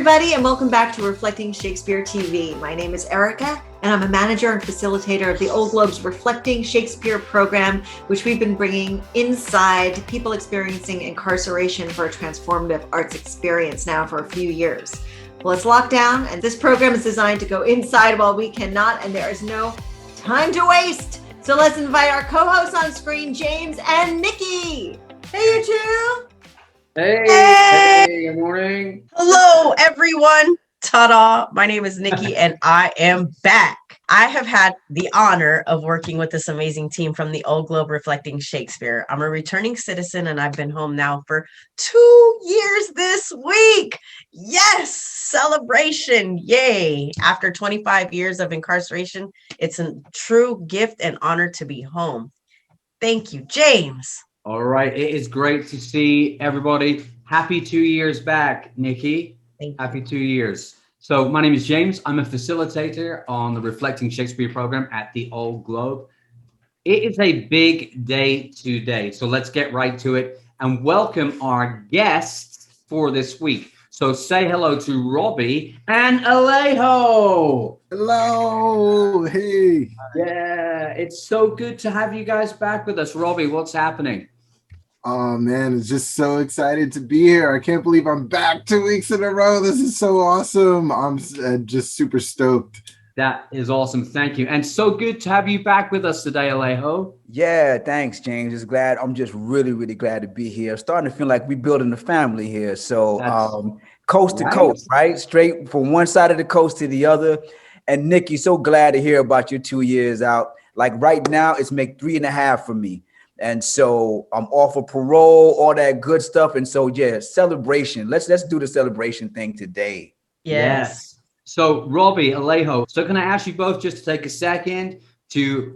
everybody, and welcome back to Reflecting Shakespeare TV. My name is Erika, and I'm a manager and facilitator of the Old Globe's Reflecting Shakespeare program, which we've been bringing inside people experiencing incarceration for a transformative arts experience now for a few years. Well, it's locked down, and this program is designed to go inside while we cannot, and there is no time to waste. So let's invite our co-hosts on screen, James and Nikki. Hey, you two. Hey, good morning. Hello, everyone. Ta-da. My name is Nikki, and I am back. I have had the honor of working with this amazing team from the Old Globe Reflecting Shakespeare. I'm a returning citizen, and I've been home now for 2 years this week. Yes, celebration. Yay. After 25 years of incarceration, it's a true gift and honor to be home. Thank you, James. All right. It is great to see everybody. Happy 2 years back, Nikki. Thank you. Happy 2 years. So my name is James. I'm a facilitator on the Reflecting Shakespeare program at the Old Globe. It is a big day today. So let's get right to it and welcome our guests for this week. So say hello to Robbie and Alejo. Hello. Hey. Yeah, it's so good to have you guys back with us. Robbie, what's happening? Oh man, it's just so excited to be here. I can't believe I'm back 2 weeks in a row. This is so awesome. I'm just super stoked. That is awesome. Thank you. And so good to have you back with us today, Alejo. Yeah, thanks, James. I'm just really glad to be here. Starting to feel like we're building a family here. So coast to coast, right? Straight from one side of the coast to the other. And Nikki, so glad to hear about your 2 years out. Like right now, it's make 3.5 for me. And so I'm off of parole, all that good stuff. And so, yeah, celebration. Let's do the celebration thing today. Yes. So Robbie, Alejo, so can I ask you both just to take a second to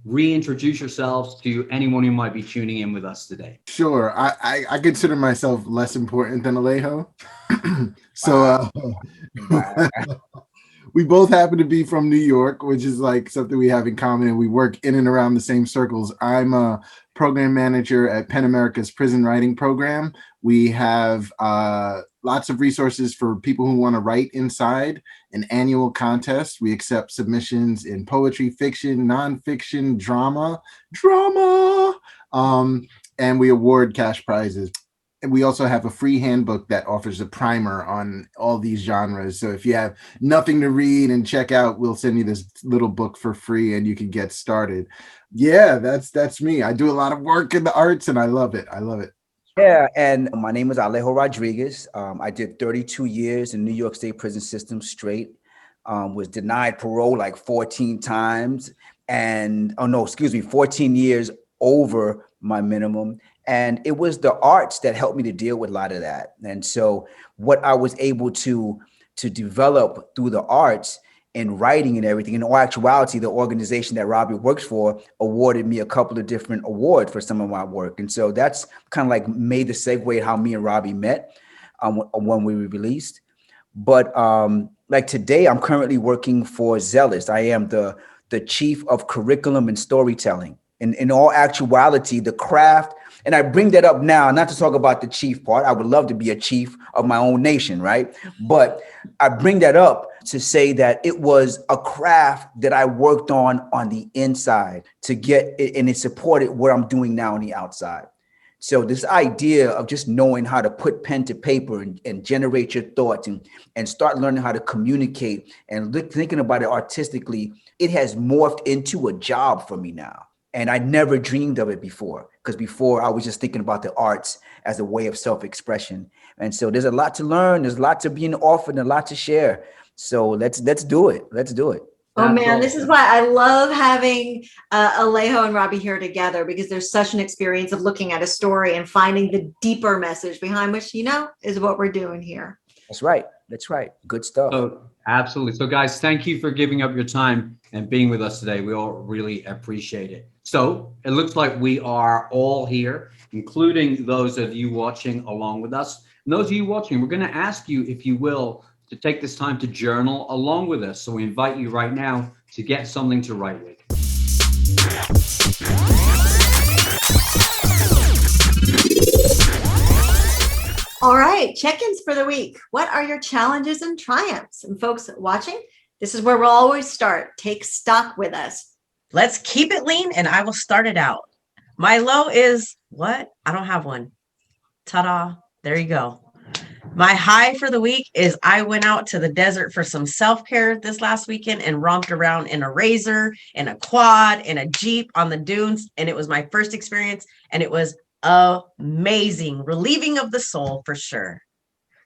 reintroduce yourselves to anyone who might be tuning in with us today? Sure. I consider myself less important than Alejo. So we both happen to be from New York, which is like something we have in common, and we work in and around the same circles. I'm a program manager at Penn America's prison writing program. We have lots of resources for people who want to write inside an annual contest. We accept submissions in poetry, fiction, nonfiction, drama, and we award cash prizes. And we also have a free handbook that offers a primer on all these genres. So if you have nothing to read and check out, we'll send you this little book for free and you can get started. Yeah, that's me. I do a lot of work in the arts and I love it. Yeah, and my name is Alejo Rodriguez. I did 32 years in New York State prison system straight. Was denied parole like 14 times. 14 years over my minimum. And it was the arts that helped me to deal with a lot of that. And so what I was able to develop through the arts and writing and everything, in all actuality, the organization that Robbie works for awarded me a couple of different awards for some of my work. And so that's kind of like made the segue how me and Robbie met when we were released. But like today, I'm currently working for Zealous. I am the chief of curriculum and storytelling. In all actuality, the craft, and I bring that up now, not to talk about the chief part. I would love to be a chief of my own nation, right? But I bring that up to say that it was a craft that I worked on the inside to get it, and it supported what I'm doing now on the outside. So this idea of just knowing how to put pen to paper and generate your thoughts and start learning how to communicate and thinking about it artistically, it has morphed into a job for me now. And I never dreamed of it before, because before I was just thinking about the arts as a way of self-expression. And so there's a lot to learn. There's a lot to being offered and a lot to share. So let's do it. Let's do it. Oh man, this is why I love having Alejo and Robbie here together, because there's such an experience of looking at a story and finding the deeper message behind which, is what we're doing here. That's right. Good stuff. So, absolutely. So guys, thank you for giving up your time and being with us today. We all really appreciate it. So it looks like we are all here, including those of you watching along with us. And those of you watching, we're going to ask you, if you will, to take this time to journal along with us. So we invite you right now to get something to write with. All right, check-ins for the week. What are your challenges and triumphs? And folks watching, this is where we'll always start. Take stock with us. Let's keep it lean and I will start it out. My low is what? I don't have one. Ta-da. There you go. My high for the week is I went out to the desert for some self-care this last weekend and romped around in a Razor, in a quad, in a Jeep on the dunes. And it was my first experience and it was amazing. Relieving of the soul for sure.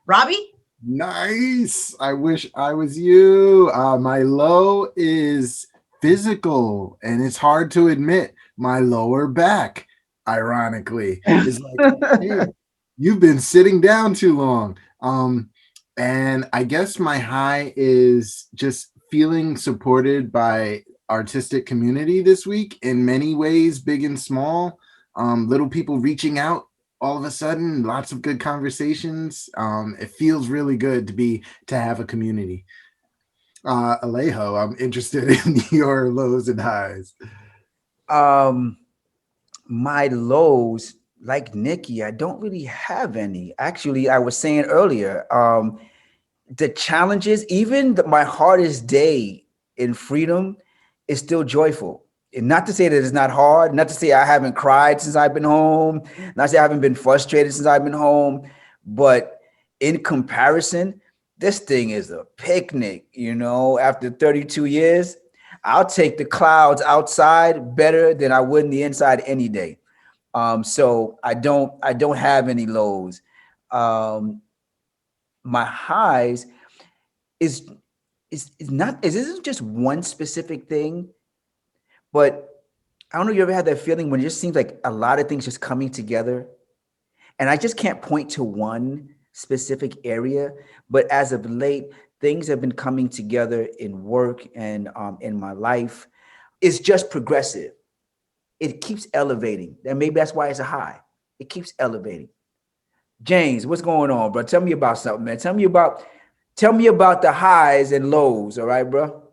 Robbie? Nice. I wish I was you. My low is physical, and it's hard to admit. My lower back, ironically, is like, hey, you've been sitting down too long. And I guess my high is just feeling supported by artistic community this week in many ways, big and small. Little people reaching out all of a sudden, lots of good conversations. It feels really good to have a community. Alejo, I'm interested in your lows and highs. My lows, like Nikki, I don't really have any. Actually, I was saying earlier, the challenges, even my hardest day in freedom is still joyful. And not to say that it's not hard, not to say I haven't cried since I've been home, not to say I haven't been frustrated since I've been home, but in comparison, this thing is a picnic, after 32 years. I'll take the clouds outside better than I would in the inside any day. So I don't have any lows. My highs isn't just one specific thing, but I don't know, you ever had that feeling when it just seems like a lot of things just coming together, and I just can't point to one specific area, but as of late, things have been coming together in work and in my life. It's just progressive. It keeps elevating, and maybe that's why it's a high. It keeps elevating. James, what's going on, bro? Tell me about something, man. Tell me about the highs and lows. All right, bro.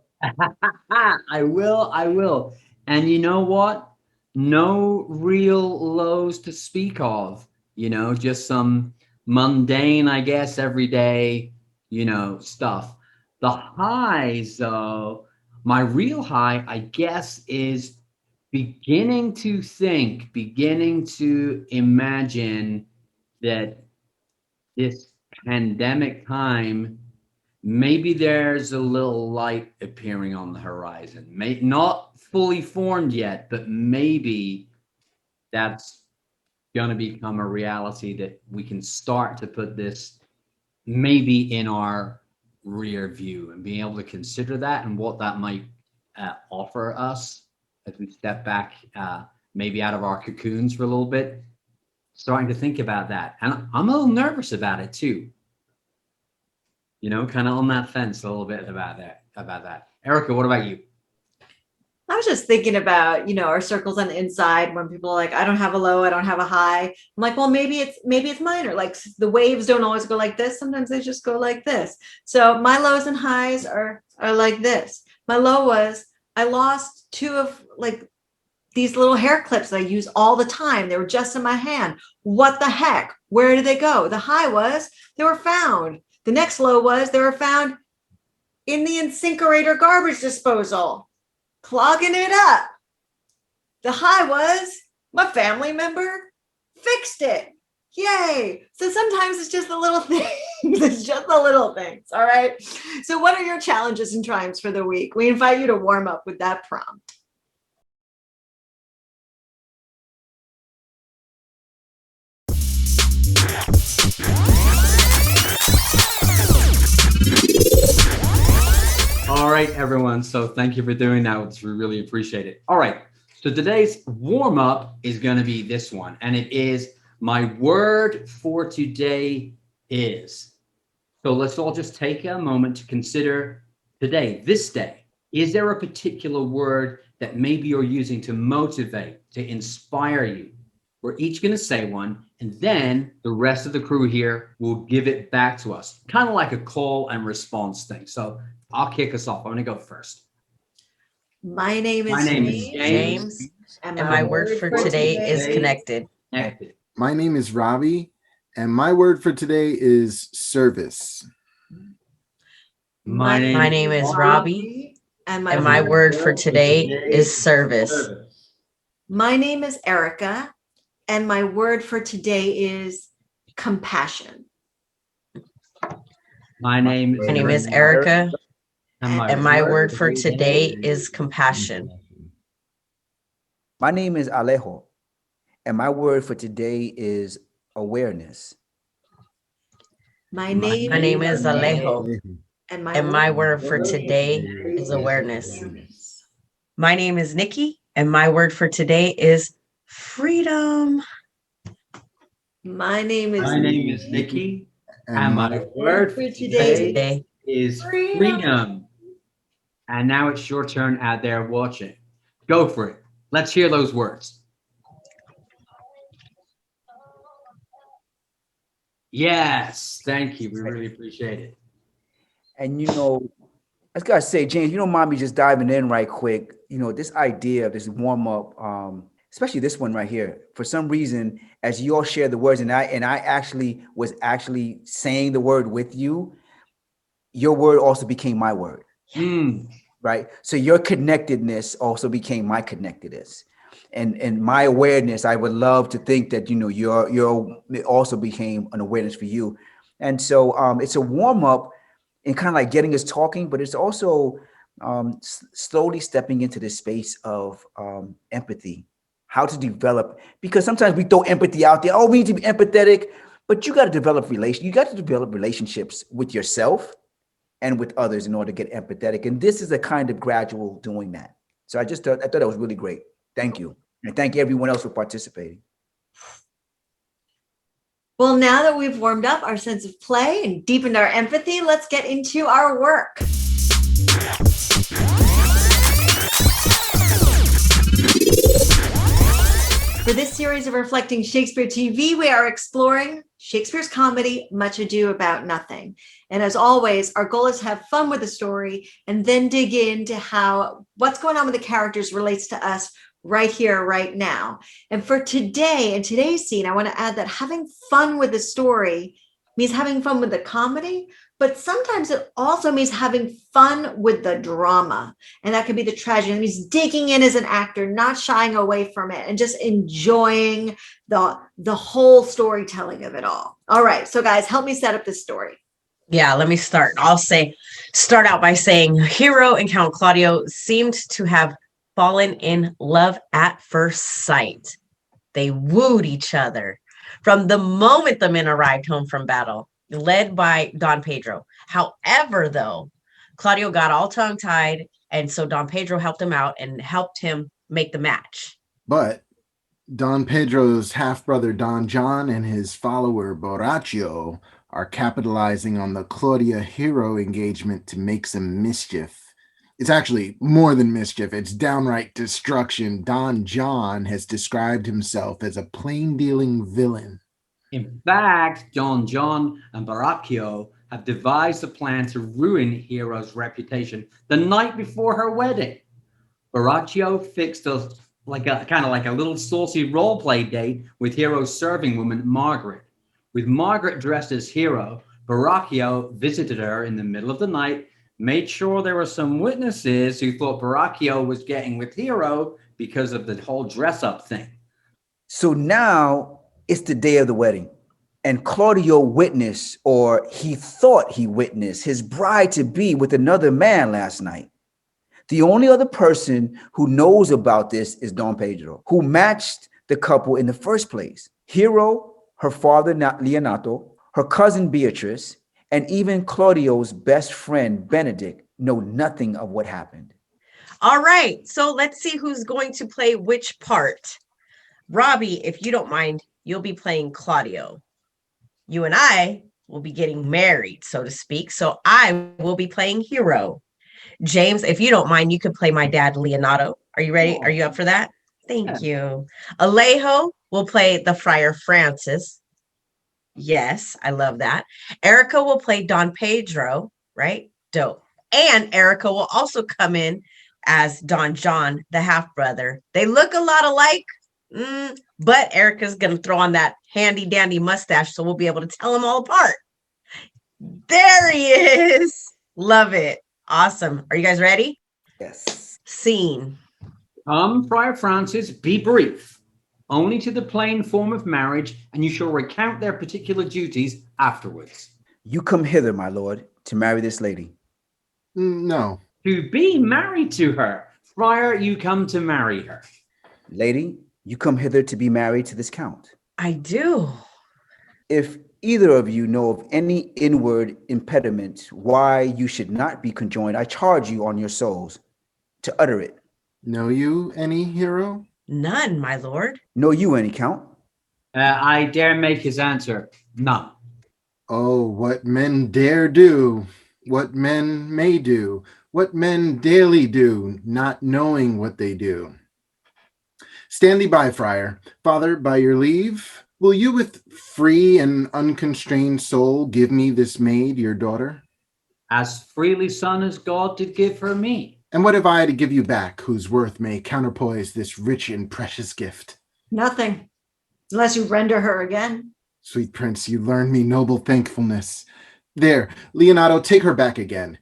I will. And you know what? No real lows to speak of, just some mundane, I guess, everyday, stuff. The highs, though, my real high, I guess, is beginning to imagine that this pandemic time, maybe there's a little light appearing on the horizon. Not fully formed yet, but maybe that's going to become a reality, that we can start to put this maybe in our rear view and being able to consider that and what that might offer us as we step back, maybe out of our cocoons for a little bit. Starting to think about that. And I'm a little nervous about it too. Kind of on that fence a little bit about that. Erika, what about you? I was just thinking about, our circles on the inside when people are like, I don't have a low, I don't have a high. I'm like, well, maybe it's minor. Like the waves don't always go like this. Sometimes they just go like this. So my lows and highs are like this. My low was I lost two of like these little hair clips that I use all the time. They were just in my hand. What the heck? Where did they go? The high was they were found. The next low was they were found in the incinerator garbage disposal, clogging it up. The high was my family member fixed it. Yay. So sometimes it's just the little things. It's just the little things. All right. So what are your challenges and triumphs for the week? We invite you to warm up with that prompt. All right, everyone. So thank you for doing that. We really appreciate it. All right. So today's warm up is going to be this one. And it is my word for today is. So let's all just take a moment to consider today, this day. Is there a particular word that maybe you're using to motivate, to inspire you? We're each going to say one, and then the rest of the crew here will give it back to us, kind of like a call and response thing. So I'll kick us off. I'm going to go first. My name is James, and my word for today is connected. My name is Robbie, And my word for today is service. My My name is Robbie, and my word for today is service. My name is Erika, and my word for today is compassion. My name is Erika, and my word for today is compassion. My name is Alejo, and my word for today is awareness. My name is Alejo, and my word for today is awareness. My name is Nikki, and my word for today is freedom. My name is Nikki, and my word for today today is freedom. And now it's your turn out there watching. Go for it. Let's hear those words. Yes, thank you. We really appreciate it. And I just gotta say, James, mind me just diving in right quick. This idea of this warm up, especially this one right here. For some reason, as you all share the words, and I actually was saying the word with you, your word also became my word. Right. So your connectedness also became my connectedness. And my awareness, I would love to think that, your also became an awareness for you. And so it's a warm up and kind of like getting us talking, but it's also slowly stepping into this space of empathy, how to develop, because sometimes we throw empathy out there. Oh, we need to be empathetic, but you got to develop relationships with yourself and with others in order to get empathetic. And this is a kind of gradual doing that. So I thought that was really great. Thank you. And thank everyone else for participating. Well, now that we've warmed up our sense of play and deepened our empathy, let's get into our work. For this series of Reflecting Shakespeare TV, we are exploring Shakespeare's comedy, Much Ado About Nothing. And as always, our goal is to have fun with the story and then dig into how what's going on with the characters relates to us right here, right now. And for today, in today's scene, I want to add that having fun with the story means having fun with the comedy, but sometimes it also means having fun with the drama. And that could be the tragedy. It means digging in as an actor, not shying away from it, and just enjoying the whole storytelling of it all. All right, so guys, help me set up this story. Yeah, let me start. I'll start out by saying Hero and Count Claudio seemed to have fallen in love at first sight. They wooed each other from the moment the men arrived home from battle, led by Don Pedro. However, though, Claudio got all tongue-tied, and so Don Pedro helped him out and helped him make the match. But Don Pedro's half-brother Don John and his follower Borachio are capitalizing on the Claudia Hero engagement to make some mischief. It's actually more than mischief. It's downright destruction. Don John has described himself as a plain-dealing villain. In fact, Don John and Borachio have devised a plan to ruin Hero's reputation the night before her wedding. Borachio fixed a little saucy role play date with Hero's serving woman, Margaret. With Margaret dressed as Hero, Borachio visited her in the middle of the night, made sure there were some witnesses who thought Borachio was getting with Hero because of the whole dress-up thing. So now it's the day of the wedding, and Claudio witnessed, or he thought he witnessed, his bride-to-be with another man last night. The only other person who knows about this is Don Pedro, who matched the couple in the first place. Hero, her father Leonato, her cousin Beatrice, and even Claudio's best friend, Benedict, know nothing of what happened. All right, so let's see who's going to play which part. Robbie, if you don't mind, you'll be playing Claudio. You and I will be getting married, so to speak, so I will be playing Hero. James, if you don't mind, you could play my dad, Leonato. Are you ready? Are you up for that? Thank you. Alejo will play the Friar Francis. Yes, I love that. Erika will play Don Pedro, right? Dope. And Erika will also come in as Don John, the half-brother. They look a lot alike, But Erica's going to throw on that handy dandy mustache so we'll be able to tell them all apart. There he is. Love it. Awesome. Are you guys ready? Yes. Scene. Come, Friar Francis, be brief. Only to the plain form of marriage, and you shall recount their particular duties afterwards. You come hither, my lord, to marry this lady. No. To be married to her. Friar, you come to marry her. Lady, you come hither to be married to this count. I do. If either of you know of any inward impediment why you should not be conjoined, I charge you on your souls to utter it. Know you any, hero? None, my lord. Know you any, count? I dare make his answer, none. Oh, what men dare do, what men may do, what men daily do, not knowing what they do. Stand thee by, friar. Father, by your leave, will you with free and unconstrained soul give me this maid, your daughter? As freely son as God did give her me. And what have I to give you back, whose worth may counterpoise this rich and precious gift? Nothing, unless you render her again. Sweet prince, you learn me noble thankfulness. There, Leonardo, take her back again.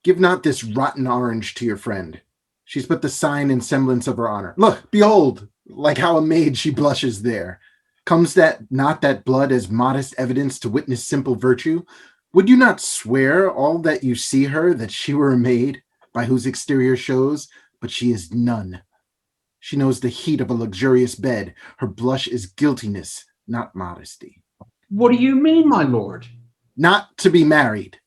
Give not this rotten orange to your friend. She's but the sign and semblance of her honor. Look, behold, like how a maid she blushes there. Comes that not that blood as modest evidence to witness simple virtue? Would you not swear all that you see her that she were a maid, by whose exterior shows, but she is none? She knows the heat of a luxurious bed. Her blush is guiltiness, not modesty. What do you mean, my lord? Not to be married,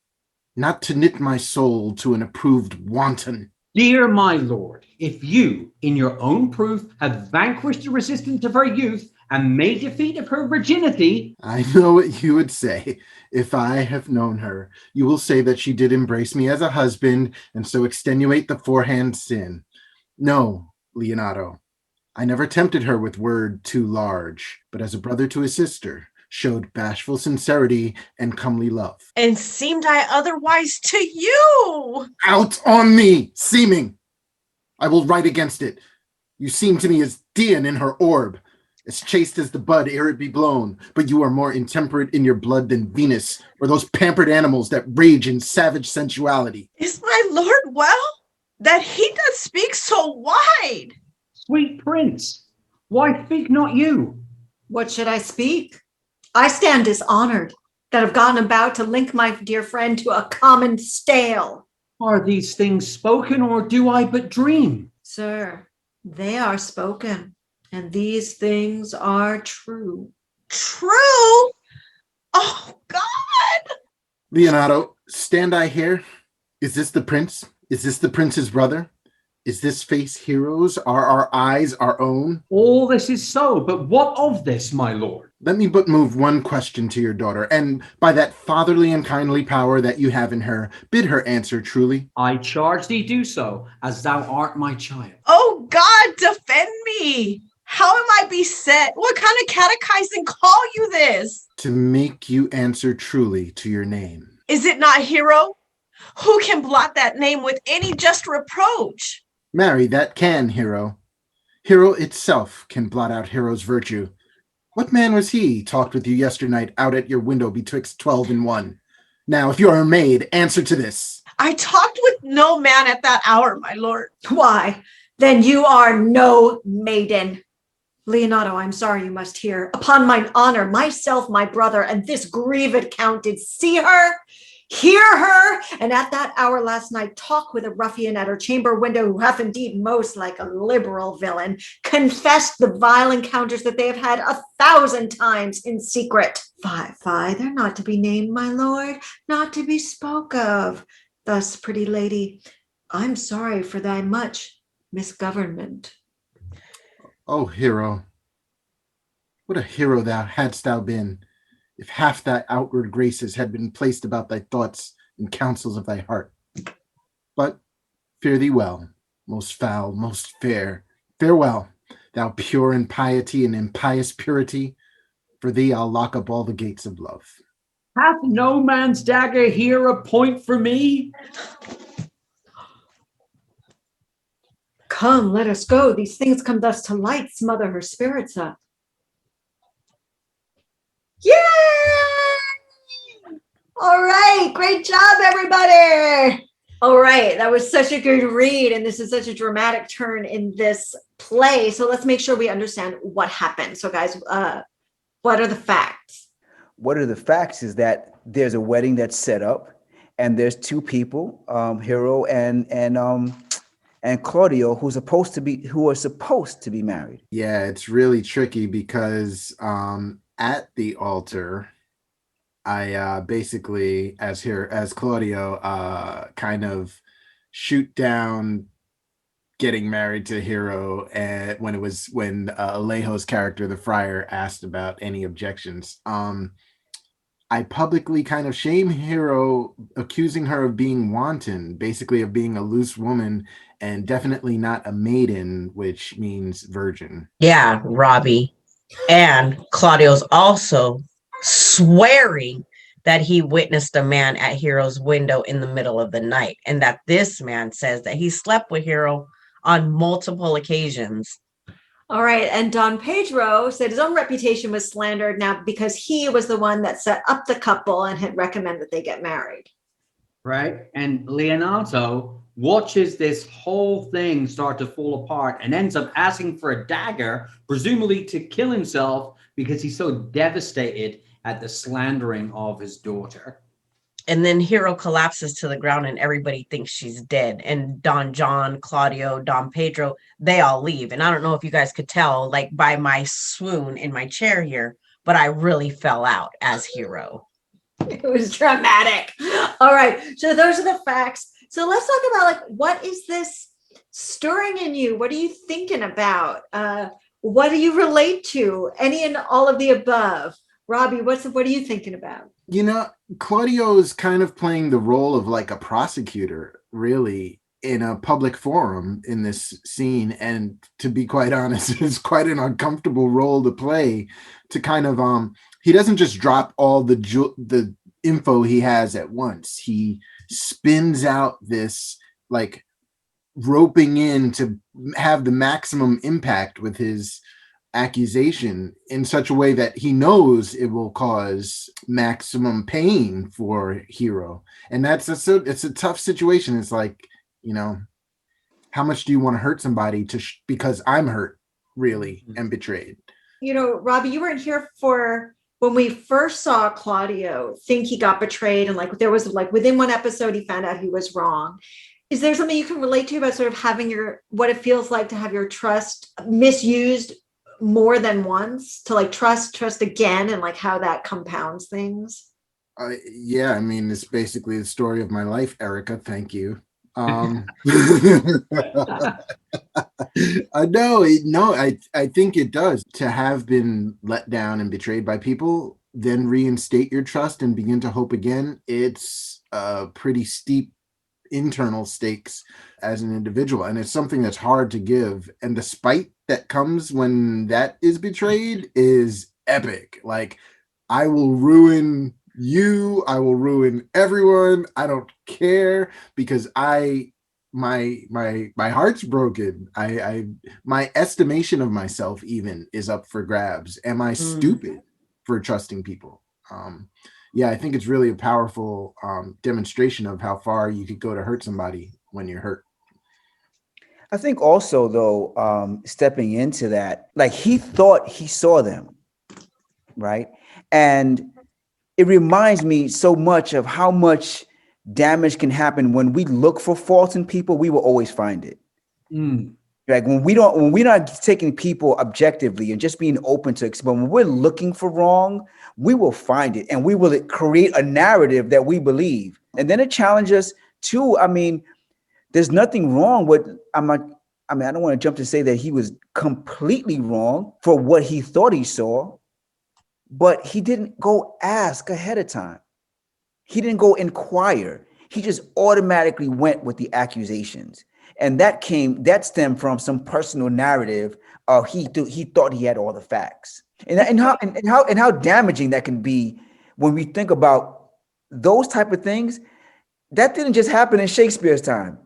not to knit my soul to an approved wanton. Dear my lord, if you, in your own proof, have vanquished the resistance of her youth and made defeat of her virginity. I know what you would say. If I have known her, you will say that she did embrace me as a husband and so extenuate the forehand sin. No, Leonardo, I never tempted her with word too large, but as a brother to his sister, showed bashful sincerity and comely love. And seemed I otherwise to you? Out on me, seeming! I will write against it. You seem to me as Dian in her orb, as chaste as the bud ere it be blown, but you are more intemperate in your blood than Venus, or those pampered animals that rage in savage sensuality. Is my lord well, that he doth speak so wide? Sweet prince, why speak not you? What should I speak? I stand dishonored that have gone about to link my dear friend to a common stale. Are these things spoken, or do I but dream? Sir, they are spoken, and these things are true. True? Oh, God! Leonardo, stand I here? Is this the prince? Is this the prince's brother? Is this face heroes? Are our eyes our own? All this is so, but what of this, my lord? Let me but move one question to your daughter, and by that fatherly and kindly power that you have in her, bid her answer truly. I charge thee do so, as thou art my child. Oh, God, defend me! How am I beset? What kind of catechizing call you this? To make you answer truly to your name. Is it not Hero? Who can blot that name with any just reproach? Marry, that can, hero. Hero itself can blot out hero's virtue. What man was he talked with you yesternight out at your window betwixt 12 and 1? Now, if you are a maid, answer to this. I talked with no man at that hour, my lord. Why, then you are no maiden. Leonardo, I'm sorry you must hear. Upon mine honor, myself, my brother, and this grieved count did see her, hear her, and at that hour last night talk with a ruffian at her chamber window who hath indeed most like a liberal villain confessed the vile encounters that they have had 1,000 times in secret. Fie, they're not to be named, my lord, not to be spoke of. Thus, pretty lady, I'm sorry for thy much misgovernment. Oh, hero, what a hero hadst thou been, if half thy outward graces had been placed about thy thoughts and counsels of thy heart. But fare thee well, most foul, most fair. Farewell, thou pure in piety and impious purity. For thee I'll lock up all the gates of love. Hath no man's dagger here a point for me? Come, let us go. These things come thus to light, smother her spirits up. All right. Great job, everybody. All right. That was such a good read. And this is such a dramatic turn in this play. So let's make sure we understand what happened. So, guys, what are the facts? What are the facts is that there's a wedding that's set up, and there's two people, Hero and Claudio, who are supposed to be married. Yeah, it's really tricky because at the altar, I basically, as Claudio, kind of shoot down getting married to Hero, and when Alejo's character, the friar, asked about any objections. I publicly kind of shame Hero, accusing her of being wanton, basically of being a loose woman, and definitely not a maiden, which means virgin. Yeah, Robbie. And Claudio's also swearing that he witnessed a man at Hero's window in the middle of the night, and that this man says that he slept with Hero on multiple occasions. All right. And Don Pedro said his own reputation was slandered now because he was the one that set up the couple and had recommended they get married. Right. And Leonardo watches this whole thing start to fall apart and ends up asking for a dagger, presumably to kill himself because he's so devastated at the slandering of his daughter. And then Hero collapses to the ground and everybody thinks she's dead. And Don John, Claudio, Don Pedro, they all leave. And I don't know if you guys could tell, like by my swoon in my chair here, but I really fell out as Hero. It was dramatic. All right. So those are the facts. So let's talk about, like, what is this stirring in you? What are you thinking about? What do you relate to? Any and all of the above? Robbie, what are you thinking about? You know, Claudio is kind of playing the role of like a prosecutor, really, in a public forum in this scene. And to be quite honest, it's quite an uncomfortable role to play, to kind of, he doesn't just drop all the info he has at once. He spins out this, like, roping in to have the maximum impact with his accusation in such a way that he knows it will cause maximum pain for Hero. And it's a tough situation. It's like, you know, how much do you want to hurt somebody because I'm hurt, really, and betrayed? You know, Robbie, you weren't here for when we first saw Claudio think he got betrayed, and like there was like within one episode he found out he was wrong. Is there something you can relate to about sort of having what it feels like to have your trust misused more than once, to like trust again, and like how that compounds things? Yeah, I mean, it's basically the story of my life, Erika. Thank you. I think it does, to have been let down and betrayed by people, then reinstate your trust and begin to hope again. It's a pretty steep internal stakes as an individual, and it's something that's hard to give, and the spite that comes when that is betrayed is epic. Like, I will ruin you, I will ruin everyone, I don't care, because my heart's broken. My estimation of myself even is up for grabs. Am I stupid for trusting people? Yeah, I think it's really a powerful demonstration of how far you could go to hurt somebody when you're hurt. I think also, though, stepping into that, like, he thought he saw them, right? And it reminds me so much of how much damage can happen when we look for faults in people. We will always find it. Like when we're not taking people objectively and just being open to, but when we're looking for wrong, we will find it, and we will create a narrative that we believe. And then it challenges us too. I mean, there's nothing wrong with, I don't want to jump to say that he was completely wrong for what he thought he saw, but he didn't go ask ahead of time. He didn't go inquire. He just automatically went with the accusations. And that stemmed from some personal narrative of he thought he had all the facts. And how damaging that can be when we think about those type of things. That didn't just happen in Shakespeare's time.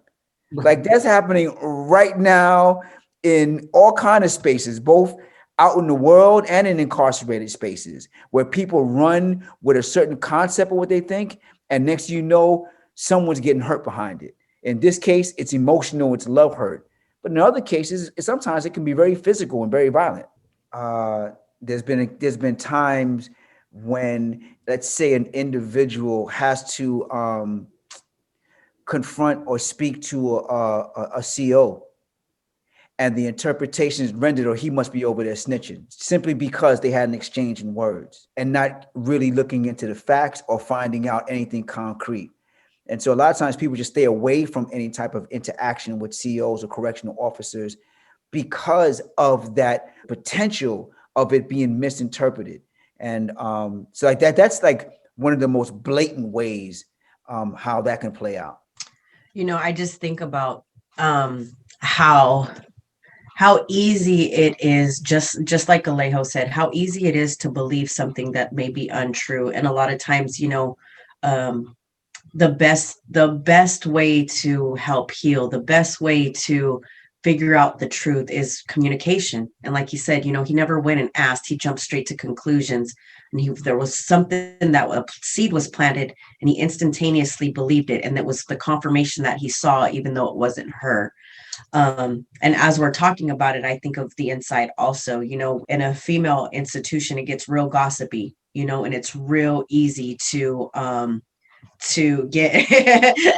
Like, that's happening right now in all kind of spaces, both out in the world and in incarcerated spaces where people run with a certain concept of what they think. And next, you know, someone's getting hurt behind it. In this case, it's emotional, it's love hurt. But in other cases, sometimes it can be very physical and very violent. There's been times when, let's say, an individual has to confront or speak to a CO, and the interpretation is rendered, or he must be over there snitching, simply because they had an exchange in words and not really looking into the facts or finding out anything concrete. And so a lot of times people just stay away from any type of interaction with COs or correctional officers because of that potential of it being misinterpreted. And so like that's like one of the most blatant ways how that can play out. You know, I just think about how easy it is, just like Alejo said, how easy it is to believe something that may be untrue. And a lot of times, you know, the best way to help heal, the best way to figure out the truth is communication. And like he said, you know, he never went and asked, he jumped straight to conclusions. And there was something that a seed was planted, and he instantaneously believed it. And that was the confirmation that he saw, even though it wasn't her. And as we're talking about it, I think of the inside also. You know, in a female institution, it gets real gossipy, you know, and it's real easy to get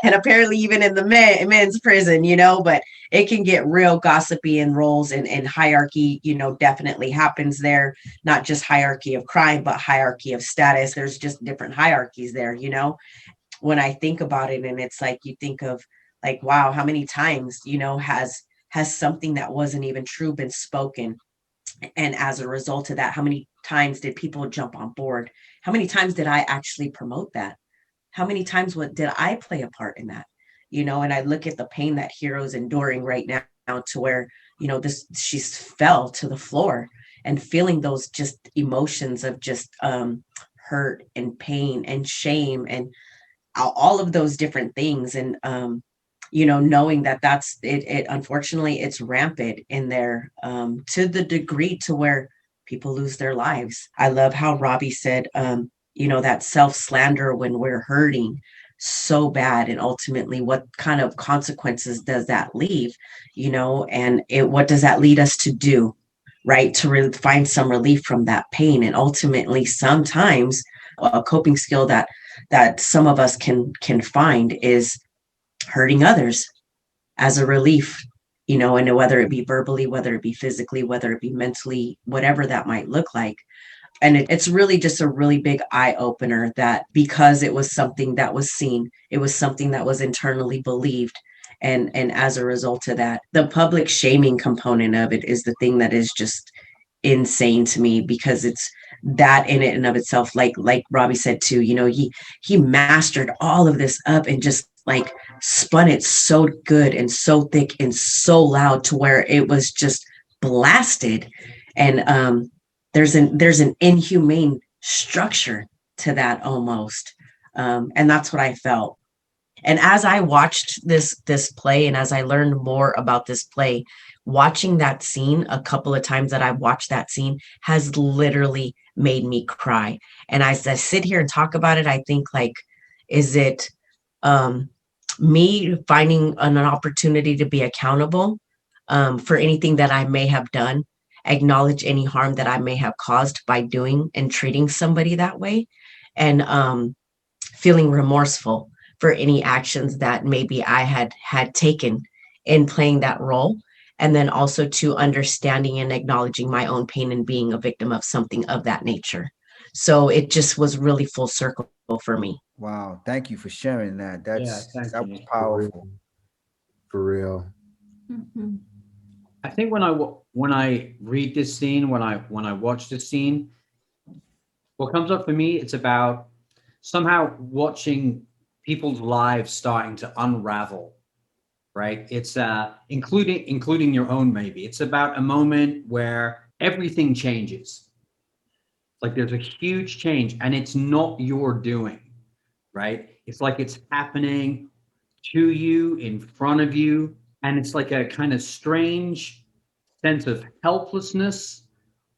and apparently even in the men's prison, you know, but it can get real gossipy, and roles and hierarchy, you know, definitely happens there. Not just hierarchy of crime, but hierarchy of status. There's just different hierarchies there, you know, when I think about it. And it's like, you think of like, wow, how many times, you know, has something that wasn't even true been spoken? And as a result of that, how many times did people jump on board? How many times did I actually promote that? How many times did I play a part in that? You know, and I look at the pain that Hero's enduring right now, to where, you know, she's fell to the floor and feeling those just emotions of just hurt and pain and shame and all of those different things. And you know, knowing that that's it unfortunately it's rampant in there, to the degree to where people lose their lives. I love how Robbie said, you know, that self-slander when we're hurting so bad, and ultimately what kind of consequences does that leave, you know, and what does that lead us to do, right? To really find some relief from that pain. And ultimately, sometimes a coping skill that some of us can find is hurting others as a relief, you know, and whether it be verbally, whether it be physically, whether it be mentally, whatever that might look like. And it's really just a really big eye opener, that because it was something that was seen, it was something that was internally believed. And as a result of that, the public shaming component of it is the thing that is just insane to me, because it's that in it and of itself, like Robbie said too, you know, he mastered all of this up and just like spun it so good and so thick and so loud to where it was just blasted. And there's an inhumane structure to that almost. And that's what I felt. And as I watched this play, and as I learned more about this play, watching that scene a couple of times that I've watched that scene has literally made me cry. And as I sit here and talk about it, I think like, is it me finding an opportunity to be accountable for anything that I may have done, acknowledge any harm that I may have caused by doing and treating somebody that way, and feeling remorseful for any actions that maybe I had taken in playing that role. And then also to understanding and acknowledging my own pain and being a victim of something of that nature. So it just was really full circle for me. Wow. Thank you for sharing that. That thank was you. powerful. For real. Mm-hmm. I think when I read this scene, when I watch this scene, what comes up for me, it's about somehow watching people's lives starting to unravel, right? It's including your own, maybe. It's about a moment where everything changes. Like there's a huge change, and it's not your doing, right? It's like it's happening to you, in front of you, and it's like a kind of strange sense of helplessness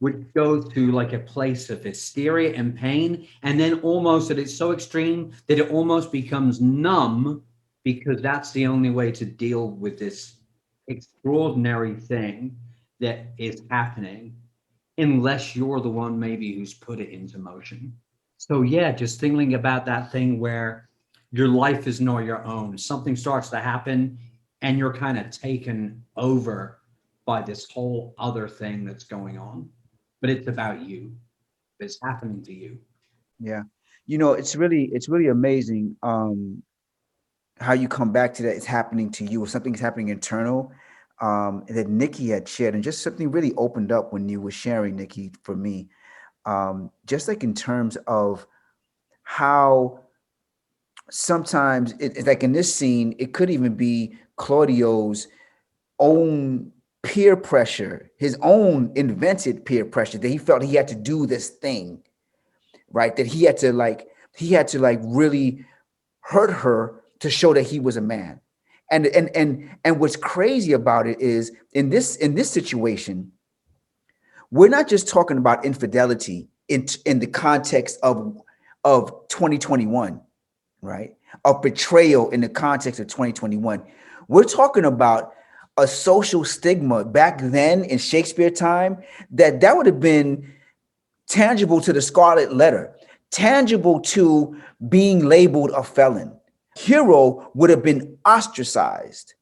would go to like a place of hysteria and pain, and then almost that it's so extreme that it almost becomes numb, because that's the only way to deal with this extraordinary thing that is happening, unless you're the one maybe who's put it into motion. So yeah, just thinking about that thing where your life is not your own. Something starts to happen and you're kind of taken over by this whole other thing that's going on. But it's about you. It's happening to you. Yeah. It's really amazing how you come back to that. It's happening to you, or something's happening internal that Nikki had shared, and just something really opened up when you were sharing, Nikki, for me. Just like in terms of how sometimes it's like in this scene, it could even be Claudio's own peer pressure, his own invented peer pressure, that he felt he had to do this thing, right? That he had to really hurt her to show that he was a man. And what's crazy about it is in this situation, we're not just talking about infidelity in the context of 2021, right? Of betrayal in the context of 2021. We're talking about a social stigma back then in Shakespeare time that would have been tangible to the Scarlet Letter, tangible to being labeled a felon. Hero would have been ostracized,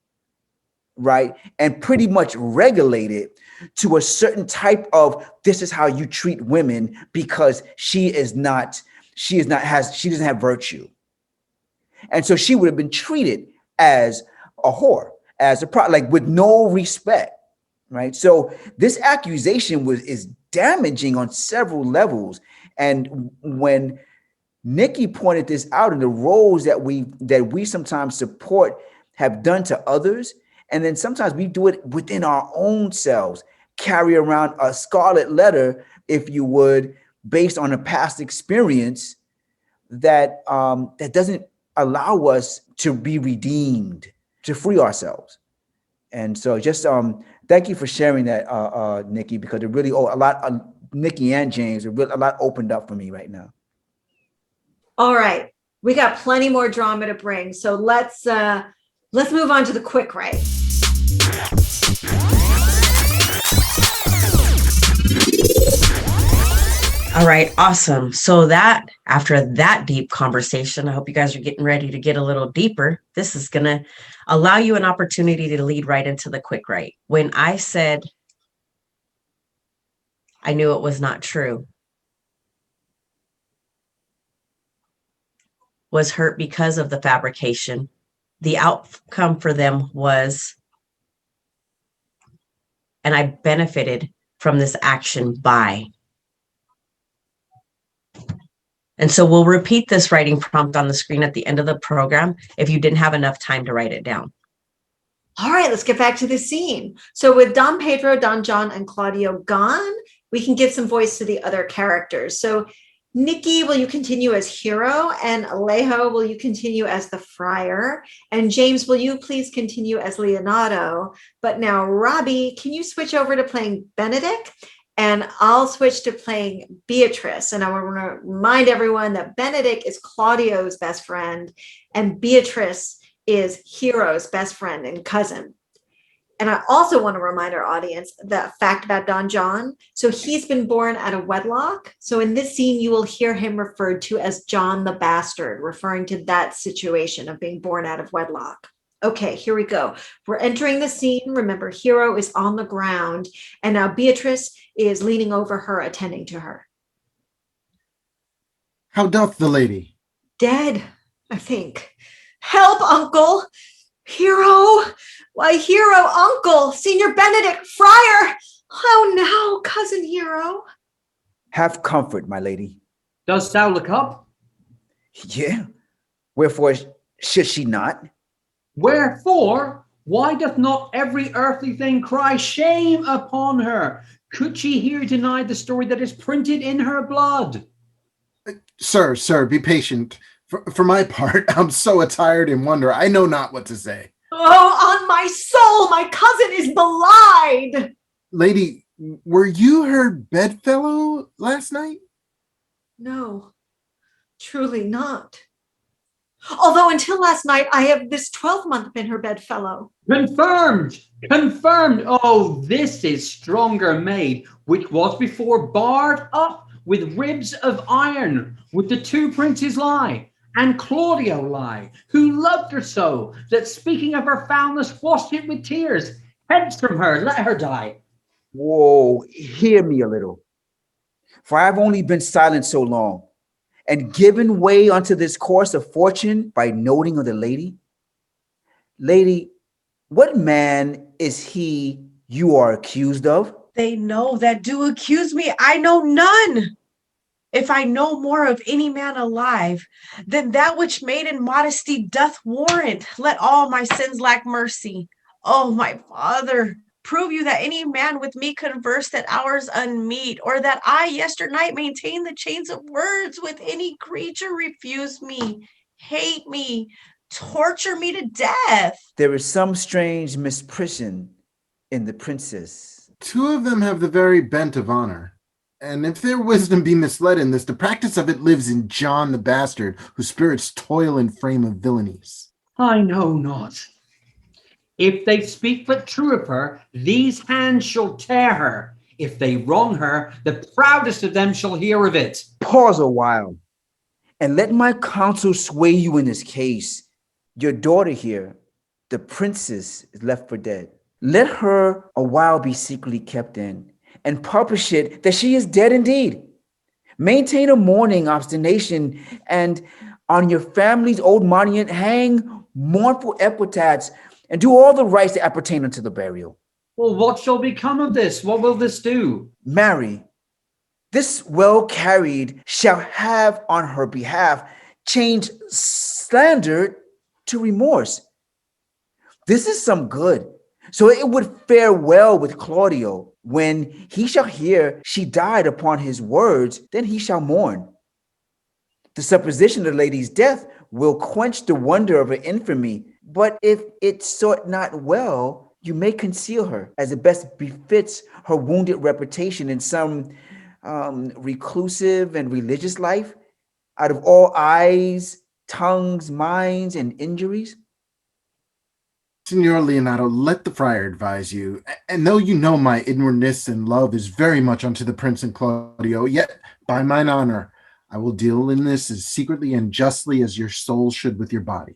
right? And pretty much regulated to a certain type of, this is how you treat women because she doesn't have virtue. And so she would have been treated as a whore, as like with no respect, right? So this accusation is damaging on several levels. And when Nikki pointed this out in the roles that we sometimes support have done to others, and then sometimes we do it within our own selves, carry around a scarlet letter, if you would, based on a past experience that doesn't allow us to be redeemed, to free ourselves. And so just thank you for sharing that, Nikki, because it really, Nikki and James, a lot opened up for me right now. All right, we got plenty more drama to bring, so let's move on to the quick write. All right, awesome. So that after that deep conversation, I hope you guys are getting ready to get a little deeper. This is going to allow you an opportunity to lead right into the quick write. When I said I knew it was not true, was hurt because of the fabrication. The outcome for them was, and I benefited from this action by. And so we'll repeat this writing prompt on the screen at the end of the program if you didn't have enough time to write it down. All right, let's get back to the scene. So with Don Pedro, Don John, and Claudio gone, we can give some voice to the other characters. So Nikki, will you continue as Hero? And Alejo, will you continue as the Friar? And James, will you please continue as Leonardo? But now, Robbie, can you switch over to playing Benedict? And I'll switch to playing Beatrice. And I want to remind everyone that Benedict is Claudio's best friend, and Beatrice is Hero's best friend and cousin. And I also want to remind our audience the fact about Don John. So he's been born out of wedlock. So in this scene, you will hear him referred to as John the Bastard, referring to that situation of being born out of wedlock. Okay, here we go. We're entering the scene. Remember, Hero is on the ground, and now Beatrice is leaning over her, attending to her. How doth the lady? Dead, I think. Help, uncle! Hero! Why, Hero, uncle! Senior Benedict, Friar! How now, cousin Hero? Have comfort, my lady. Dost thou look up? Yeah. Wherefore should she not? Wherefore? Why doth not every earthly thing cry shame upon her? Could she here deny the story that is printed in her blood? Sir, be patient. For my part, I'm so attired in wonder, I know not what to say. Oh, on my soul, my cousin is belied. Lady, Were you her bedfellow last night? No, truly not. Although until last night, I have this 12-month been her bedfellow. Confirmed! Confirmed! Oh, this is stronger made, which was before barred up with ribs of iron, with the two princes lie, and Claudio lie, who loved her so, that speaking of her foulness, washed it with tears. Hence from her, let her die. Whoa, hear me a little. For I've only been silent so long, and given way unto this course of fortune by noting of the lady. Lady, what man is he you are accused of? They know that do accuse me. I know none. If I know more of any man alive than that which maiden modesty doth warrant, let all my sins lack mercy. Oh, my father, prove you that any man with me conversed at hours unmeet, or that I yesternight maintained the chains of words with any creature refuse me, hate me, torture me to death. There is some strange misprision in the princess. Two of them have the very bent of honor. And if their wisdom be misled in this, the practice of it lives in John the Bastard, whose spirits toil in frame of villainies. I know not. If they speak but true of her, these hands shall tear her. If they wrong her, the proudest of them shall hear of it. Pause a while, and let my counsel sway you in this case. Your daughter here, the princess, is left for dead. Let her a while be secretly kept in, and publish it that she is dead indeed. Maintain a mourning obstination, and on your family's old monument hang mournful epitaphs, and do all the rites that appertain unto the burial. Well, what shall become of this? What will this do? Marry, this well carried shall have on her behalf changed slander to remorse. This is some good. So it would fare well with Claudio. When he shall hear she died upon his words, then he shall mourn. The supposition of the lady's death will quench the wonder of her infamy. But if it sort not well, you may conceal her, as it best befits her wounded reputation in some reclusive and religious life, out of all eyes, tongues, minds, and injuries. Signor Leonardo, let the friar advise you. And though you know my inwardness and love is very much unto the prince and Claudio, yet by mine honor, I will deal in this as secretly and justly as your soul should with your body.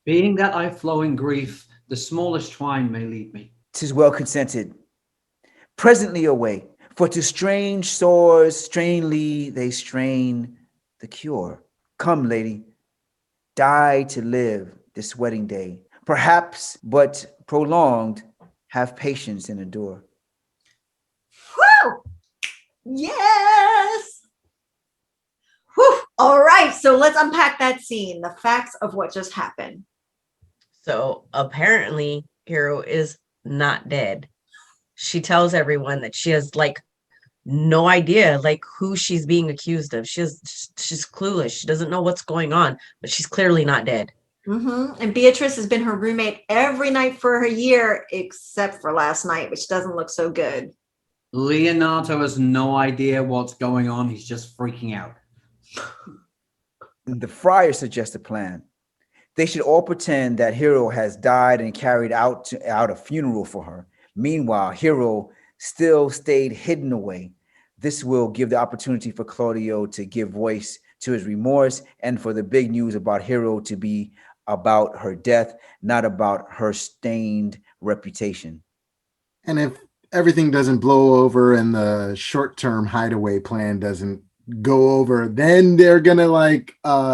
Being that I flow in grief, the smallest twine may lead me. 'Tis well consented. Presently away, for to strange sores strainly they strain the cure. Come, lady, die to live this wedding day. Perhaps, but prolonged, have patience and endure. Woo! Yes! Whew. All right, so let's unpack that scene, the facts of what just happened. So apparently, Hero is not dead. She tells everyone that she has no idea who she's being accused of. She's clueless. She doesn't know what's going on, but she's clearly not dead. Mm-hmm. And Beatrice has been her roommate every night for a year, except for last night, which doesn't look so good. Leonardo has no idea what's going on. He's just freaking out. The friar suggests a plan. They should all pretend that Hero has died and carried out a funeral for her. Meanwhile, Hero still stayed hidden away. This will give the opportunity for Claudio to give voice to his remorse, and for the big news about Hero to be about her death, not about her stained reputation. And if everything doesn't blow over and the short-term hideaway plan doesn't go over, then they're gonna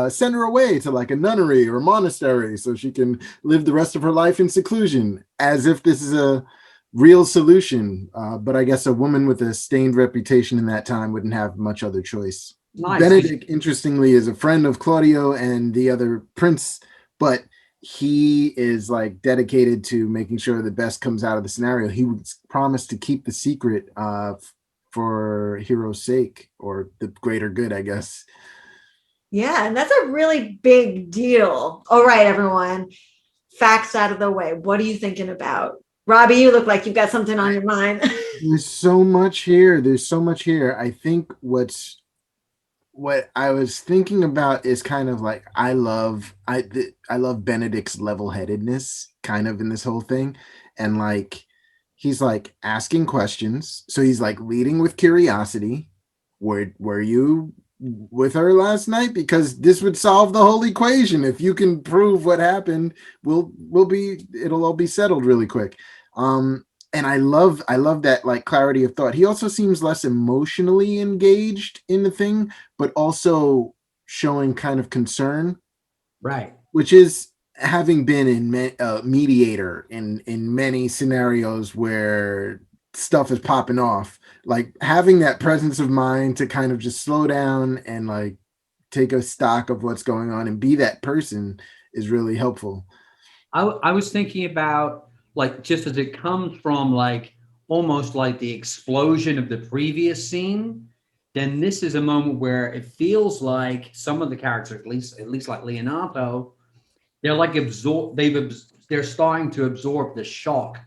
send her away to a nunnery or monastery so she can live the rest of her life in seclusion, as if this is a real solution. But I guess a woman with a stained reputation in that time wouldn't have much other choice. Nice. Benedict, interestingly, is a friend of Claudio and the other prince, but he is dedicated to making sure the best comes out of the scenario. He would promise to keep the secret for Hero's sake, or the greater good, I guess. Yeah, and that's a really big deal. All right, everyone. Facts out of the way. What are you thinking about? Robbie, you look like you've got something on your mind. There's so much here. There's so much here. I think what I was thinking about is kind of like I love Benedict's level-headedness kind of in this whole thing, and like he's like asking questions. So he's like leading with curiosity. Were you with her last night? Because this would solve the whole equation. If you can prove what happened, it'll all be settled really quick. And I love that like clarity of thought. He also seems less emotionally engaged in the thing, but also showing kind of concern, Right. which is having been mediator in many scenarios where stuff is popping off. Like having that presence of mind to kind of just slow down and like take a stock of what's going on and be that person is really helpful. I was thinking about like just as it comes from like almost like the explosion of the previous scene, then this is a moment where it feels like some of the characters, at least like Leonardo, they're like they're starting to absorb the shock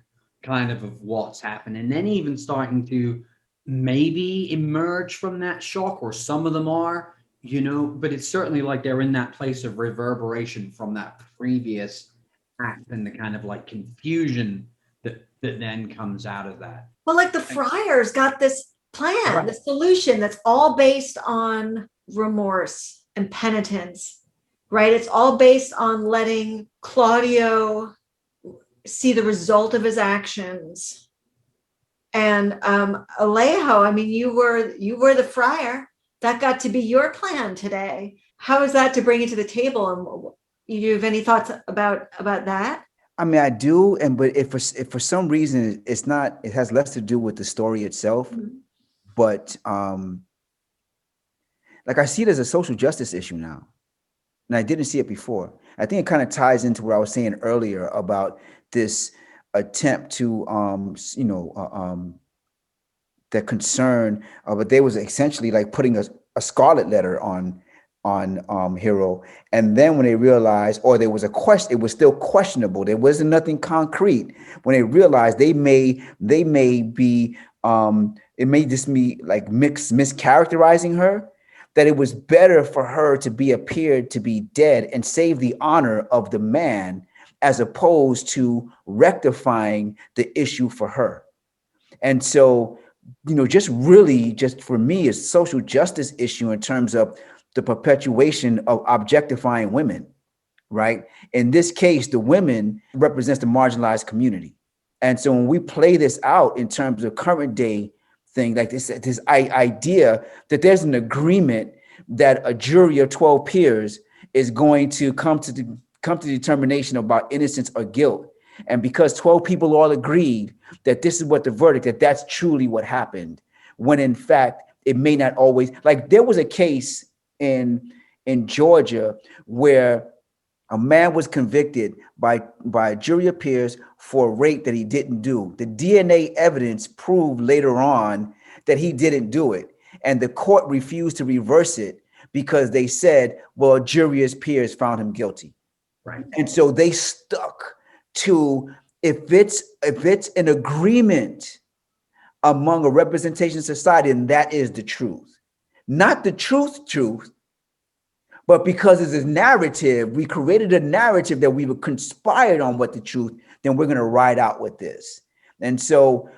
kind of what's happened, and then even starting to maybe emerge from that shock, or some of them are, but it's certainly like they're in that place of reverberation from that previous act and the kind of like confusion that then comes out of that. Well, like the friars got this plan, Right. the solution that's all based on remorse and penitence, right? It's all based on letting Claudio see the result of his actions. And Alejo, I mean, you were the friar. That got to be your plan today. How is that to bring it to the table? And you have any thoughts about that? I mean, I do, but if for some reason it's not, it has less to do with the story itself, but like I see it as a social justice issue now, and I didn't see it before. I think it kind of ties into what I was saying earlier about this attempt to, the concern, but they was essentially like putting a scarlet letter on Hero, and then when they realized, or there was a question, it was still questionable. There wasn't nothing concrete. When they realized they may be, it may just be like mischaracterizing her, that it was better for her to be appeared to be dead and save the honor of the man, as opposed to rectifying the issue for her. And so, just for me, a social justice issue in terms of the perpetuation of objectifying women, right? In this case, the women represents the marginalized community. And so when we play this out in terms of current day thing, like this idea that there's an agreement that a jury of 12 peers is going to come to determination about innocence or guilt. And because 12 people all agreed that this is what the verdict, that's truly what happened, when in fact, it may not always. Like there was a case in Georgia where a man was convicted by a jury of peers for rape that he didn't do. The DNA evidence proved later on that he didn't do it. And the court refused to reverse it because they said, well, a jury of peers found him guilty. Right. And so they stuck to, if it's an agreement among a representation society, and that is the truth. Not the truth, but because it's a narrative, we created a narrative that we were conspired on what the truth, then we're going to ride out with this. And so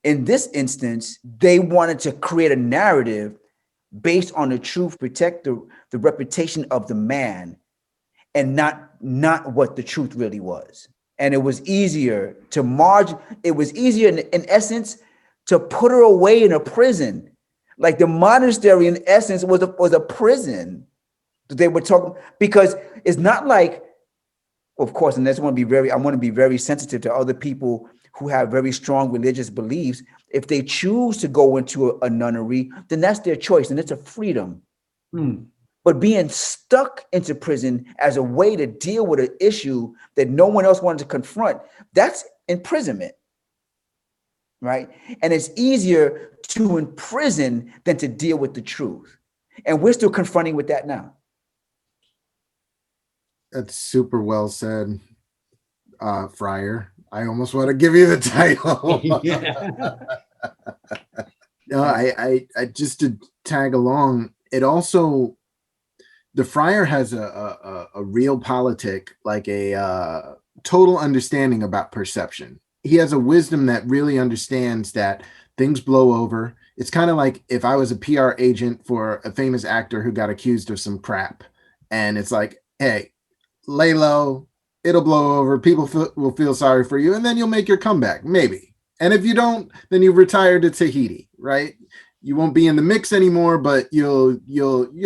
in this instance, they wanted to create a narrative based on the truth, protect the reputation of the man, and not what the truth really was. And it was easier to it was easier in essence to put her away in a prison. Like the monastery in essence was a prison that they were talking, because it's not like, of course, and I want to be very sensitive to other people who have very strong religious beliefs. If they choose to go into a nunnery, then that's their choice and it's a freedom. But being stuck into prison as a way to deal with an issue that no one else wanted to confront, that's imprisonment, right? And it's easier to imprison than to deal with the truth. And we're still confronting with that now. That's super well said, Friar. I almost want to give you the title. No, I just to tag along. It also, the friar has a real politic, like a total understanding about perception. He has a wisdom that really understands that things blow over. It's kind of like if I was a PR agent for a famous actor who got accused of some crap, and it's like, hey, lay low, it'll blow over. People will feel sorry for you, and then you'll make your comeback, maybe. And if you don't, then you retire to Tahiti, right? You won't be in the mix anymore, but you'll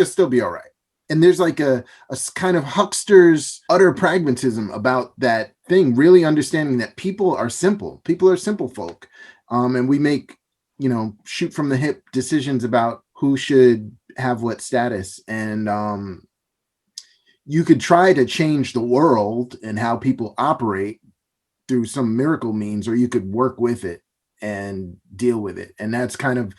still be all right. And there's like a kind of huckster's utter pragmatism about that thing, really understanding that people are simple. People are simple folk. And we make, shoot from the hip decisions about who should have what status. And you could try to change the world and how people operate through some miracle means, or you could work with it and deal with it. And that's kind of,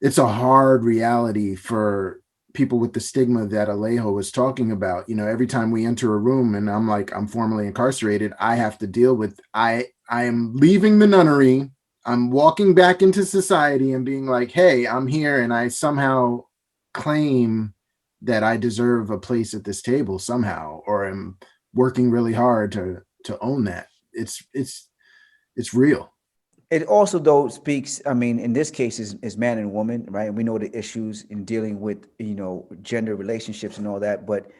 it's a hard reality for people with the stigma that Alejo was talking about. Every time we enter a room and I'm formally incarcerated, I have to deal with, I am leaving the nunnery. I'm walking back into society and being like, hey, I'm here. And I somehow claim that I deserve a place at this table somehow, or am working really hard to own that. It's real. It also, though, speaks, in this case is man and woman, right? We know the issues in dealing with, gender relationships and all that. But,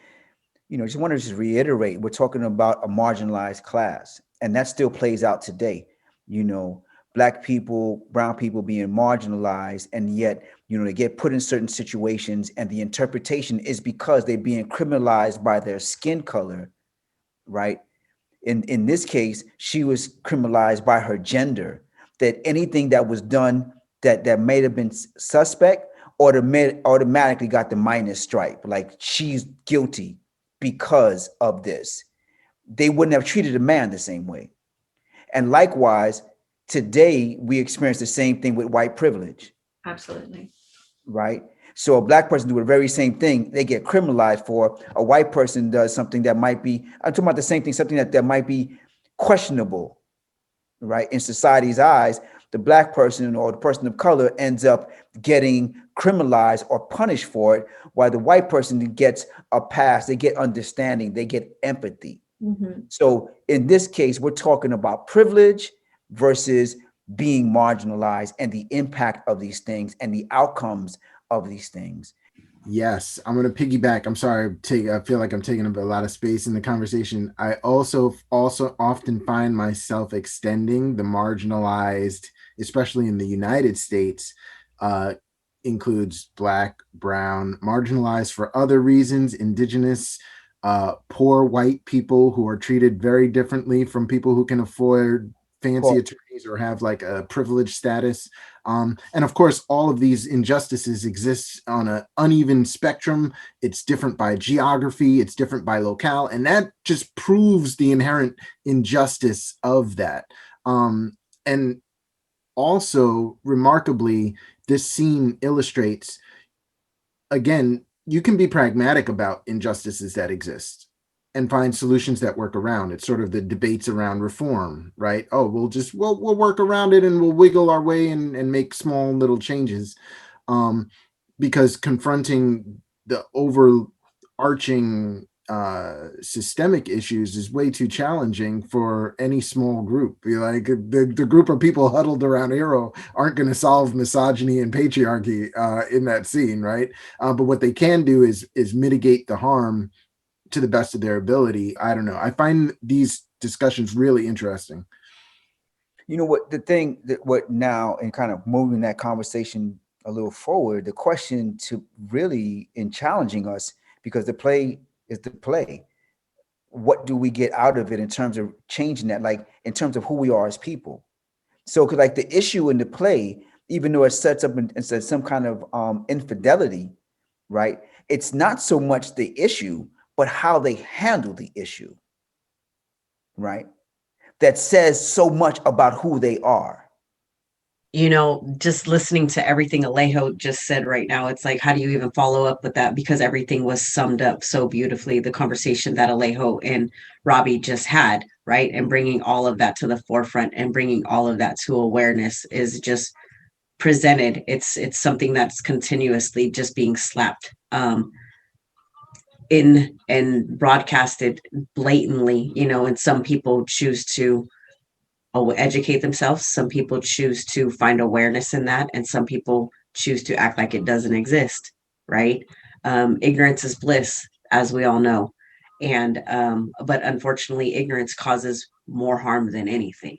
just want to just reiterate, we're talking about a marginalized class, and that still plays out today. Black people, brown people being marginalized, and yet, they get put in certain situations, and the interpretation is because they're being criminalized by their skin color, right? In this case, she was criminalized by her gender. That anything that was done that may have been suspect automatically got the minus stripe, like she's guilty because of this. They wouldn't have treated a man the same way. And likewise, today we experience the same thing with white privilege. Absolutely. Right? So a black person do the very same thing, they get criminalized for. A white person does something that might be, I'm talking about the same thing, something that might be questionable, right? In society's eyes, the black person or the person of color ends up getting criminalized or punished for it, while the white person gets a pass, they get understanding, they get empathy. Mm-hmm. So in this case, we're talking about privilege versus being marginalized and the impact of these things and the outcomes of these things. Yes, I'm going to piggyback. I'm sorry, I feel like I'm taking up a lot of space in the conversation. I also often find myself extending the marginalized, especially in the United States, includes Black, brown, marginalized for other reasons, indigenous, poor white people who are treated very differently from people who can afford fancy attorneys or have like a privileged status. And of course, all of these injustices exist on an uneven spectrum. It's different by geography, it's different by locale, and that just proves the inherent injustice of that. And also, remarkably, this scene illustrates, again, you can be pragmatic about injustices that exist and find solutions that work around. It's sort of the debates around reform, right? Oh, we'll work around it and we'll wiggle our way and make small little changes. Because confronting the overarching systemic issues is way too challenging for any small group. Like the group of people huddled around Hero aren't going to solve misogyny and patriarchy in that scene, right? But what they can do is mitigate the harm to the best of their ability. I don't know. I find these discussions really interesting. You know what, the thing that what now, and kind of moving that conversation a little forward, the question to really in challenging us, because the play is the play. What do we get out of it in terms of changing that, like in terms of who we are as people? So, cause like the issue in the play, even though it sets up and says some kind of infidelity, right? It's not so much the issue, but how they handle the issue, right? That says so much about who they are. Just listening to everything Alejo just said right now, it's like, how do you even follow up with that? Because everything was summed up so beautifully, the conversation that Alejo and Robbie just had. right? And bringing all of that to the forefront and bringing all of that to awareness is just presented. It's something that's continuously just being slapped in and broadcasted blatantly, you know, and some people choose to educate themselves. Some people choose to find awareness in that, and some people choose to act like it doesn't exist, right? Ignorance is bliss, as we all know. And but unfortunately, ignorance causes more harm than anything.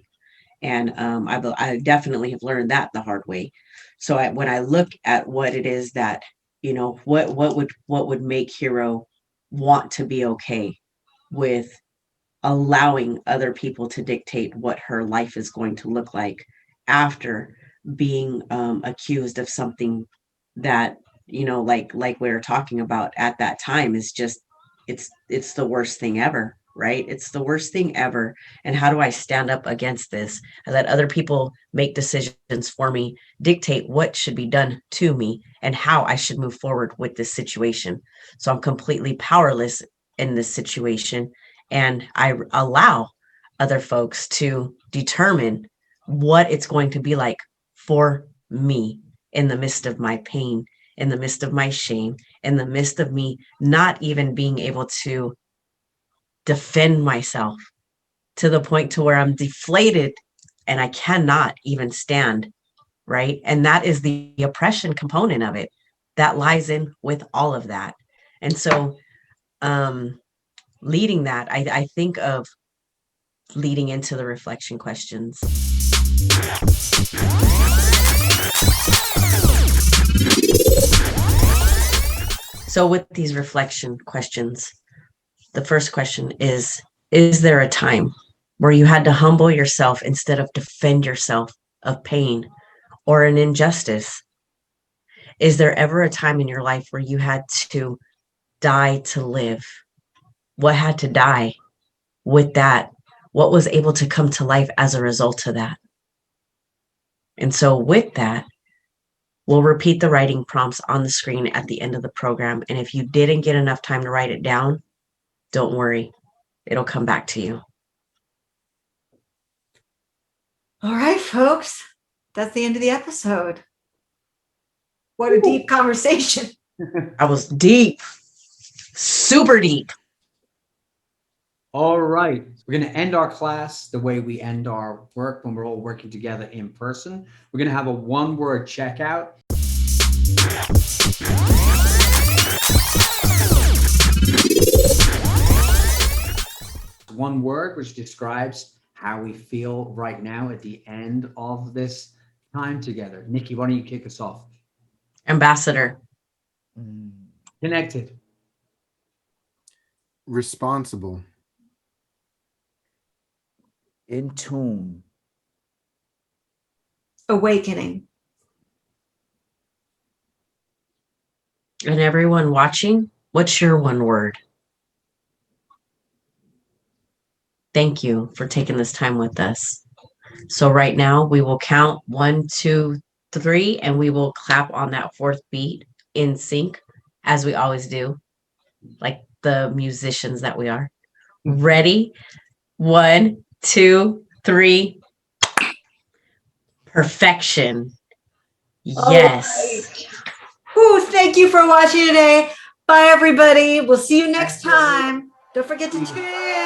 And I definitely have learned that the hard way. So when I look at what it is that, you know, what would make Hero want to be okay with allowing other people to dictate what her life is going to look like after being accused of something that, you know, like we were talking about at that time, is just it's the worst thing ever, right? It's the worst thing ever. And how do I stand up against this and let other people make decisions for me, dictate what should be done to me and how I should move forward with this situation? So I'm completely powerless in this situation, and I allow other folks to determine what it's going to be like for me in the midst of my pain, in the midst of my shame, in the midst of me not even being able to defend myself, to the point to where I'm deflated and I cannot even stand, right? And that is the oppression component of it that lies in with all of that. And so leading that, I think of leading into the reflection questions. So with these reflection questions, the first question is there a time where you had to humble yourself instead of defend yourself of pain or an injustice? Is there ever a time in your life where you had to die to live? What had to die with that? What was able to come to life as a result of that? And so with that, we'll repeat the writing prompts on the screen at the end of the program. And if you didn't get enough time to write it down, don't worry, it'll come back to you. All right, folks, that's the end of the episode. What a deep conversation. I was deep, super deep. All right. We're going to end our class the way we end our work when we're all working together in person. We're going to have a one-word checkout. One word which describes how we feel right now at the end of this time together. Nikki, why don't you kick us off? Ambassador. Connected. Responsible. In tune. Awakening. And everyone watching, what's your one word? Thank you for taking this time with us. So right now we will count 1, 2, 3, and we will clap on that fourth beat in sync, as we always do, like the musicians that we are. Ready? 1, 2, 3. Perfection. Yes. Ooh, thank you for watching today. Bye, everybody. We'll see you next time. Don't forget to tune in.